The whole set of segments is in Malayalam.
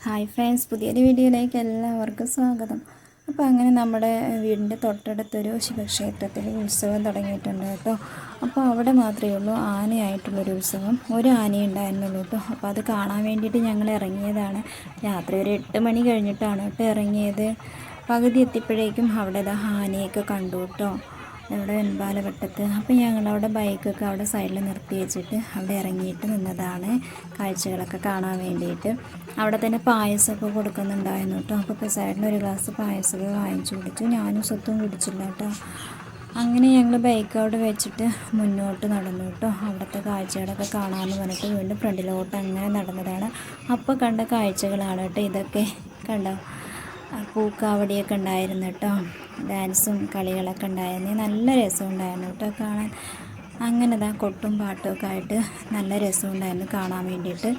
ഹായ് ഫ്രണ്ട്സ്, പുതിയൊരു വീഡിയോയിലേക്ക് എല്ലാവർക്കും സ്വാഗതം. അപ്പോൾ അങ്ങനെ നമ്മുടെ വീടിൻ്റെ തൊട്ടടുത്തൊരു ശിവക്ഷേത്രത്തിൽ ഉത്സവം തുടങ്ങിയിട്ടുണ്ട് കേട്ടോ. അപ്പോൾ അവിടെ മാത്രമേ ഉള്ളൂ ആനയായിട്ടുള്ളൊരു ഉത്സവം. ഒരു ആനയെ ഉണ്ടായിരുന്നുള്ളൂ കേട്ടോ. അപ്പോൾ അത് കാണാൻ വേണ്ടിയിട്ട് ഞങ്ങൾ ഇറങ്ങിയതാണ്. രാത്രി ഒരു 8 മണി കഴിഞ്ഞിട്ടാണ് കേട്ടോ ഇറങ്ങിയത്. പകുതി എത്തിയപ്പോഴേക്കും അവിടെ ആനയൊക്കെ കണ്ടു കേട്ടോ, ഇവിടെ വെൺപാലവട്ടത്ത്. അപ്പോൾ ഞങ്ങളവിടെ ബൈക്കൊക്കെ അവിടെ സൈഡിൽ നിർത്തി വെച്ചിട്ട് അവിടെ ഇറങ്ങിയിട്ട് നിന്നതാണ് കാഴ്ചകളൊക്കെ കാണാൻ വേണ്ടിയിട്ട്. അവിടെ തന്നെ പായസമൊക്കെ കൊടുക്കുന്നുണ്ടായിരുന്നു കേട്ടോ. അപ്പോൾ സൈഡിൽ ഒരു ഗ്ലാസ് പായസമൊക്കെ വാങ്ങിച്ചു കുടിച്ചു. ഞാനും സ്വത്തും കുടിച്ചില്ല കേട്ടോ. അങ്ങനെ ഞങ്ങൾ ബൈക്ക് അവിടെ വെച്ചിട്ട് മുന്നോട്ട് നടന്നു കേട്ടോ. അവിടുത്തെ കാഴ്ചകളൊക്കെ കാണാമെന്ന് പറഞ്ഞിട്ട് വീണ്ടും ഫ്രണ്ടിലോട്ട് അങ്ങനെ നടന്നതാണ്. അപ്പോൾ കണ്ട കാഴ്ചകളാണ് കേട്ടോ ഇതൊക്കെ. കണ്ടോ, പൂക്കാവടിയൊക്കെ ഉണ്ടായിരുന്നു കേട്ടോ. ഡാൻസും കളികളൊക്കെ ഉണ്ടായിരുന്നു. നല്ല രസമുണ്ടായിരുന്നു കേട്ടോ കാണാൻ. അങ്ങനെ കൊട്ടും പാട്ടുമൊക്കെ ആയിട്ട് നല്ല രസമുണ്ടായിരുന്നു കാണാൻ വേണ്ടിയിട്ട്.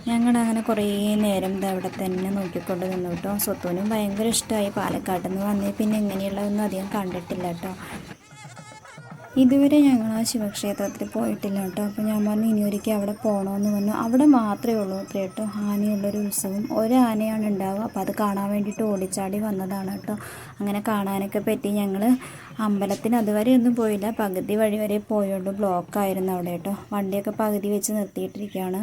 ഞങ്ങളങ്ങനെ കുറേ നേരം അവിടെ തന്നെ നോക്കിക്കൊണ്ട് നിന്നു കേട്ടോ. സ്വത്തുവിനും ഭയങ്കര ഇഷ്ടമായി. പാലക്കാട്ടിൽ നിന്ന് വന്നേ പിന്നെ ഇങ്ങനെയുള്ളതൊന്നും അധികം കണ്ടിട്ടില്ല കേട്ടോ. ഇതുവരെ ഞങ്ങൾ ആ ശിവക്ഷേത്രത്തിൽ പോയിട്ടില്ല കേട്ടോ. അപ്പോൾ ഞാൻ പറഞ്ഞു ഇനി ഒരിക്കൽ അവിടെ പോകണമെന്ന് പറഞ്ഞു. അവിടെ മാത്രമേ ഉള്ളൂ അത്ര കേട്ടോ ആനയുള്ളൊരു ഉത്സവം. ഒരു ആനയാണ് ഉണ്ടാവുക. അപ്പോൾ അത് കാണാൻ വേണ്ടിയിട്ട് ഓടിച്ചാടി വന്നതാണ് കേട്ടോ. അങ്ങനെ കാണാനൊക്കെ പറ്റി. ഞങ്ങൾ അമ്പലത്തിന് അതുവരെ ഒന്നും പോയില്ല, പകുതി വഴി വരെ പോയുള്ളൂ. ബ്ലോക്കായിരുന്നു അവിടെ കേട്ടോ. വണ്ടിയൊക്കെ പകുതി വെച്ച് നിർത്തിയിട്ടിരിക്കുകയാണ്.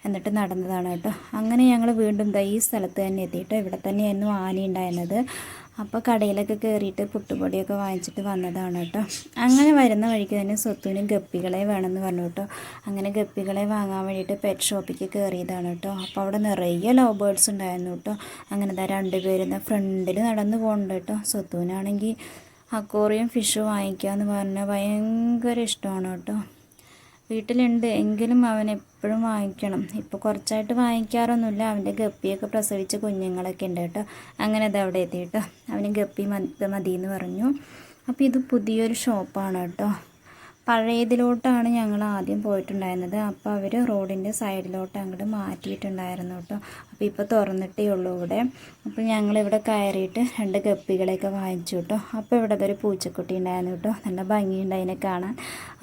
എന്നിട്ട് നടന്നതാണ് കേട്ടോ. അങ്ങനെ ഞങ്ങൾ വീണ്ടും ഈ സ്ഥലത്ത് തന്നെ എത്തിയിട്ട് ഇവിടെ തന്നെയായിരുന്നു ആന ഉണ്ടായിരുന്നത്. അപ്പോൾ കടയിലൊക്കെ കയറിയിട്ട് പുട്ടുപൊടിയൊക്കെ വാങ്ങിച്ചിട്ട് വന്നതാണ് കേട്ടോ. അങ്ങനെ വരുന്ന വഴിക്ക് തന്നെ സ്വത്തുവിന് ഗപ്പികളെ വേണമെന്ന് പറഞ്ഞു കേട്ടോ. അങ്ങനെ ഗപ്പികളെ വാങ്ങാൻ വേണ്ടിയിട്ട് പെറ്റ് ഷോപ്പിലേക്ക് കയറിയതാണ് കേട്ടോ. അപ്പോൾ അവിടെ നിറയെ ലവ് ബേർഡ്സ് ഉണ്ടായിരുന്നു കേട്ടോ. അങ്ങനെ രണ്ടുപേരും ഫ്രണ്ടിൽ നടന്ന് പോകുന്നുണ്ട് കേട്ടോ. സ്വത്തുവിനാണെങ്കിൽ അക്വേറിയം ഫിഷ് വാങ്ങിക്കാമെന്ന് പറഞ്ഞാൽ ഭയങ്കര ഇഷ്ടമാണ് കേട്ടോ. വീട്ടിലുണ്ട് എങ്കിലും അവൻ എപ്പോഴും വാങ്ങിക്കണം. ഇപ്പോൾ കുറച്ചായിട്ട് വാങ്ങിക്കാറൊന്നുമില്ല. അവൻ്റെ ഗപ്പിയൊക്കെ പ്രസവിച്ച കുഞ്ഞുങ്ങളൊക്കെ ഉണ്ട് കേട്ടോ. അങ്ങനെ അവിടെ എത്തി കേട്ടോ. അവന് ഗപ്പി മതി എന്ന് പറഞ്ഞു. അപ്പോൾ ഇത് പുതിയൊരു ഷോപ്പാണ് കേട്ടോ. പഴയതിലോട്ടാണ് ഞങ്ങൾ ആദ്യം പോയിട്ടുണ്ടായിരുന്നത്. അപ്പോൾ അവർ റോഡിൻ്റെ സൈഡിലോട്ട് അങ്ങോട്ട് മാറ്റിയിട്ടുണ്ടായിരുന്നു കേട്ടോ. അപ്പോൾ ഇപ്പോൾ തുറന്നിട്ടേ ഉള്ളൂ ഇവിടെ. അപ്പോൾ ഞങ്ങളിവിടെ കയറിയിട്ട് 2 ഗപ്പികളെയൊക്കെ വാങ്ങിച്ചു കേട്ടോ. അപ്പോൾ ഇവിടെ ഒരു പൂച്ചക്കുട്ടി ഉണ്ടായിരുന്നു കേട്ടോ. നല്ല ഭംഗിയുണ്ട് അതിനെ കാണാൻ.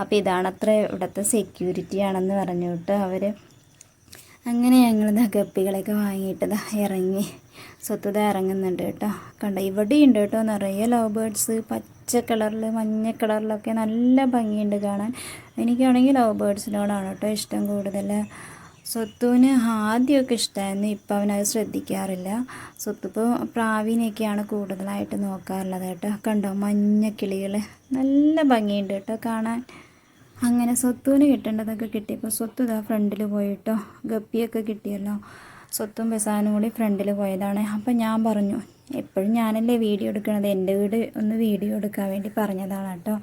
അപ്പോൾ ഇതാണത്ര ഇവിടുത്തെ സെക്യൂരിറ്റി ആണെന്ന് പറഞ്ഞു കേട്ടോ അവർ. അങ്ങനെ ഞങ്ങൾ ഗപ്പികളെയൊക്കെ വാങ്ങിയിട്ട് ഇറങ്ങി. സ്വത്തുത ഇറങ്ങുന്നുണ്ട് കേട്ടോ. കണ്ടോ, ഇവിടെയുണ്ട് കേട്ടോ നിറയെ ലവ് ബേർഡ്സ്. പച്ച കളറിൽ മഞ്ഞ കളറിലൊക്കെ നല്ല ഭംഗിയുണ്ട് കാണാൻ. എനിക്കാണെങ്കിൽ ലവ് ബേർഡ്സിനോടാണ് കേട്ടോ ഇഷ്ടം കൂടുതൽ. സ്വത്തുവിന് ആദ്യമൊക്കെ ഇഷ്ടമായിരുന്നു, ഇപ്പം അവനത് ശ്രദ്ധിക്കാറില്ല. സ്വത്തിപ്പോൾ പ്രാവിനെയൊക്കെയാണ് കൂടുതലായിട്ട് നോക്കാറുള്ളത് കേട്ടോ. കണ്ടോ, മഞ്ഞ കിളികൾ നല്ല ഭംഗിയുണ്ട് കേട്ടോ കാണാൻ. അങ്ങനെ സ്വത്തുവിന് കിട്ടേണ്ടതൊക്കെ കിട്ടിയപ്പോൾ സ്വത്ത് ഫ്രണ്ടിൽ പോയിട്ടോ. ഗപ്പിയൊക്കെ കിട്ടിയല്ലോ. സ്വത്തും ബസാനും കൂടി ഫ്രണ്ടിൽ പോയതാണ്. അപ്പം ഞാൻ പറഞ്ഞു, എപ്പോഴും ഞാനല്ലേ വീഡിയോ എടുക്കണത്, എൻ്റെ വീട് ഒന്ന് വീഡിയോ എടുക്കാൻ വേണ്ടി പറഞ്ഞതാണ് കേട്ടോ.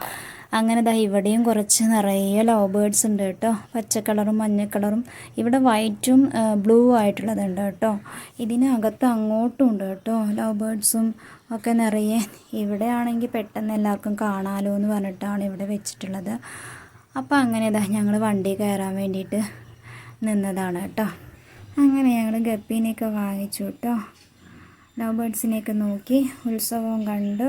അങ്ങനെ ഇവിടെയും കുറച്ച് നിറയെ ലവ് ബേർഡ്സ് ഉണ്ട് കേട്ടോ. പച്ച കളറും മഞ്ഞ കളറും. ഇവിടെ വൈറ്റും ബ്ലൂ ആയിട്ടുള്ളതുണ്ട് കേട്ടോ. ഇതിനകത്ത് അങ്ങോട്ടും ഉണ്ട് കേട്ടോ ലവ് ബേർഡ്സും ഒക്കെ നിറയെ. ഇവിടെ ആണെങ്കിൽ പെട്ടെന്ന് എല്ലാവർക്കും കാണാമല്ലോ എന്ന് പറഞ്ഞിട്ടാണ് ഇവിടെ വെച്ചിട്ടുള്ളത്. അപ്പോൾ അങ്ങനെ ഞങ്ങൾ വണ്ടി കയറാൻ വേണ്ടിയിട്ട് നിന്നതാണ് കേട്ടോ. അങ്ങനെ ഞങ്ങൾ ഗപ്പീനെയൊക്കെ വാങ്ങിച്ചു കേട്ടോ. ലവ് ബേർഡ്സിനെയൊക്കെ നോക്കി ഉത്സവവും കണ്ടു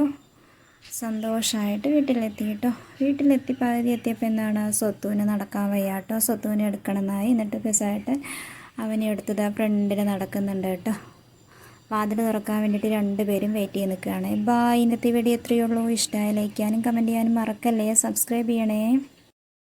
സന്തോഷമായിട്ട് വീട്ടിലെത്തി കേട്ടോ. വീട്ടിലെത്തി പകുതി എത്തിയപ്പോൾ സ്വത്തുവിന് നടക്കാൻ വയ്യ കേട്ടോ. സ്വത്തുവിനെ എടുക്കണമെന്നായി. എന്നിട്ട് പിസായിട്ട് അവനെ എടുത്തത് ഫ്രണ്ടിൽ നടക്കുന്നുണ്ട് കേട്ടോ. വാതിൽ തുറക്കാൻ വേണ്ടിയിട്ട് 2 പേരും വെയിറ്റ് ചെയ്ത് നിൽക്കുകയാണ്. ഇന്നത്തെ വീഡിയോ എത്രയേ ഉള്ളൂ. ഇഷ്ടമായി ലൈക്ക് ചെയ്യാനും കമൻറ്റ് ചെയ്യാനും മറക്കല്ലേ. സബ്സ്ക്രൈബ് ചെയ്യണേ.